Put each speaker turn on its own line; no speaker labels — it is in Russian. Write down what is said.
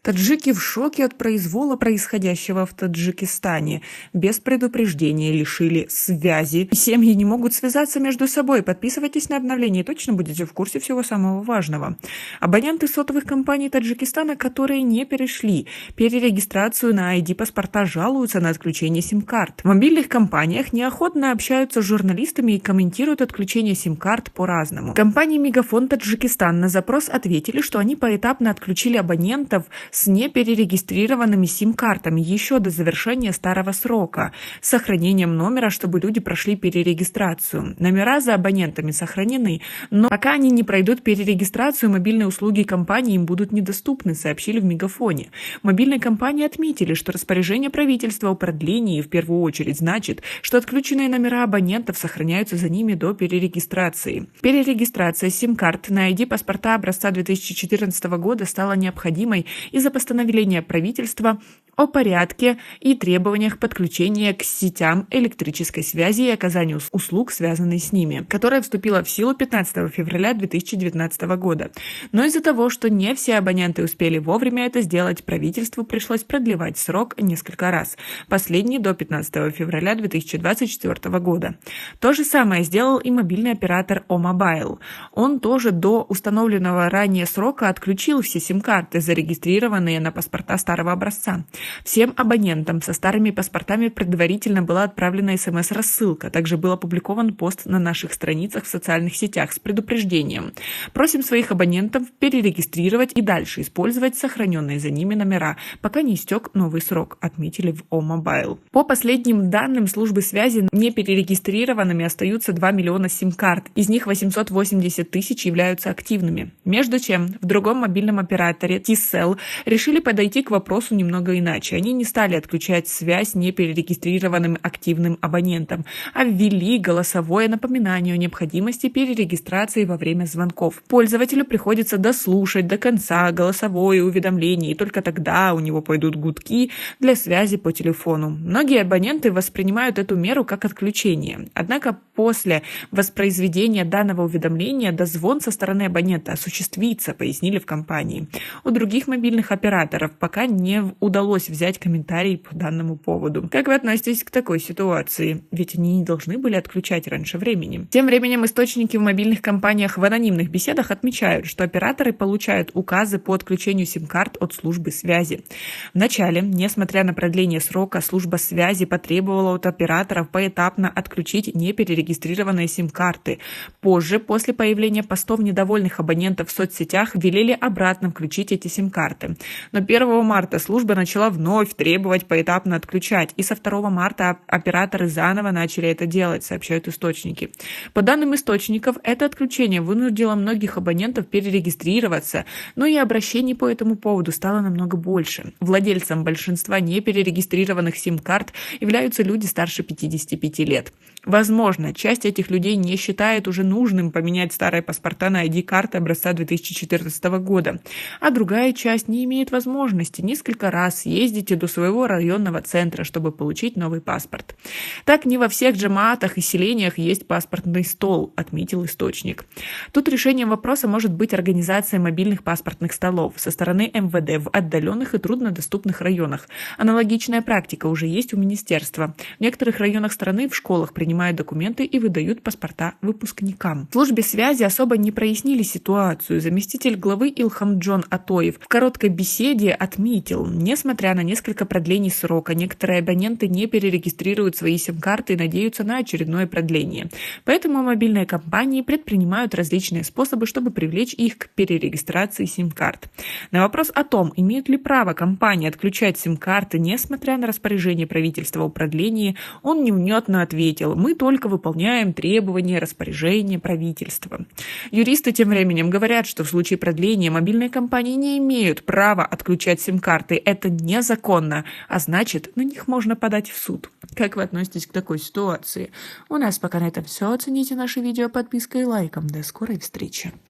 Таджики в шоке от произвола, происходящего в Таджикистане. Без предупреждения лишили связи. Семьи не могут связаться между собой. Подписывайтесь на обновление и точно будете в курсе всего самого важного. Абоненты сотовых компаний Таджикистана, которые не перешли перерегистрацию на ID-паспорта, жалуются на отключение сим-карт. В мобильных компаниях неохотно общаются с журналистами и комментируют отключение сим-карт по-разному. Компания Мегафон Таджикистан на запрос ответили, что они поэтапно отключили абонентов с неперерегистрированными сим-картами еще до завершения старого срока, с сохранением номера, чтобы люди прошли перерегистрацию. Номера за абонентами сохранены, но пока они не пройдут перерегистрацию, мобильные услуги компании им будут недоступны, сообщили в Мегафоне. Мобильные компании отметили, что распоряжение правительства о продлении в первую очередь значит, что отключенные номера абонентов сохраняются за ними до перерегистрации. Перерегистрация сим-карт на ID-паспорта образца 2014 года стала необходимой из-за постановления правительства о порядке и требованиях подключения к сетям электрической связи и оказанию услуг, связанных с ними, которая вступила в силу 15 февраля 2019 года. Но из-за того, что не все абоненты успели вовремя это сделать, правительству пришлось продлевать срок несколько раз, последний до 15 февраля 2024 года. То же самое сделал и мобильный оператор О-Мобайл. Он тоже до установленного ранее срока отключил все сим-карты, зарегистрированные на паспорта старого образца. Всем абонентам со старыми паспортами предварительно была отправлена СМС-рассылка. Также был опубликован пост на наших страницах в социальных сетях с предупреждением. Просим своих абонентов перерегистрировать и дальше использовать сохраненные за ними номера, пока не истек новый срок, отметили в О-Мобайл. По последним данным службы связи, неперерегистрированными остаются 2 миллиона сим-карт. Из них 880 тысяч являются активными. Между тем, в другом мобильном операторе T-Cell решили подойти к вопросу немного иначе. Они не стали отключать связь неперерегистрированным активным абонентам, а ввели голосовое напоминание о необходимости перерегистрации во время звонков. Пользователю приходится дослушать до конца голосовое уведомление, и только тогда у него пойдут гудки для связи по телефону. Многие абоненты воспринимают эту меру как отключение. Однако после воспроизведения данного уведомления дозвон со стороны абонента осуществится, пояснили в компании. У других мобильных операторов пока не удалось взять комментарий по данному поводу. Как вы относитесь к такой ситуации? Ведь они не должны были отключать раньше времени. Тем временем источники в мобильных компаниях в анонимных беседах отмечают, что операторы получают указы по отключению сим-карт от службы связи. Вначале, несмотря на продление срока, служба связи потребовала от операторов поэтапно отключить неперерегистрированные сим-карты. Позже, после появления постов недовольных абонентов в соцсетях, велели обратно включить эти сим-карты. Но 1 марта служба начала вновь требовать поэтапно отключать, и со 2 марта операторы заново начали это делать, сообщают источники. По данным источников, это отключение вынудило многих абонентов перерегистрироваться, но и обращений по этому поводу стало намного больше. Владельцем большинства неперерегистрированных сим-карт являются люди старше 55 лет. Возможно, часть этих людей не считает уже нужным поменять старые паспорта на ID-карты образца 2014 года, а другая часть не имеет возможности несколько раз ездить до своего районного центра, чтобы получить новый паспорт. Так, не во всех джамаатах и селениях есть паспортный стол, отметил источник. Тут решением вопроса может быть организация мобильных паспортных столов со стороны МВД в отдаленных и труднодоступных районах. Аналогичная практика уже есть у министерства. В некоторых районах страны в школах принимают документы и выдают паспорта выпускникам. В службе связи особо не прояснили ситуацию. Заместитель главы Илхамджон Атоев в короткой беседе отметил, несмотря на несколько продлений срока, некоторые абоненты не перерегистрируют свои сим-карты и надеются на очередное продление. Поэтому мобильные компании предпринимают различные способы, чтобы привлечь их к перерегистрации сим-карт. На вопрос о том, имеют ли право компании отключать сим-карты, несмотря на распоряжение правительства о продлении, он невнятно ответил: «Мы только выполняем требования распоряжения правительства». Юристы тем временем говорят, что в случае продления мобильные компании не имеют права отключать сим-карты. Это незаконно, а значит, на них можно подать в суд. Как вы относитесь к такой ситуации? У нас пока на этом все. Оцените наше видео подпиской и лайком. До скорой встречи.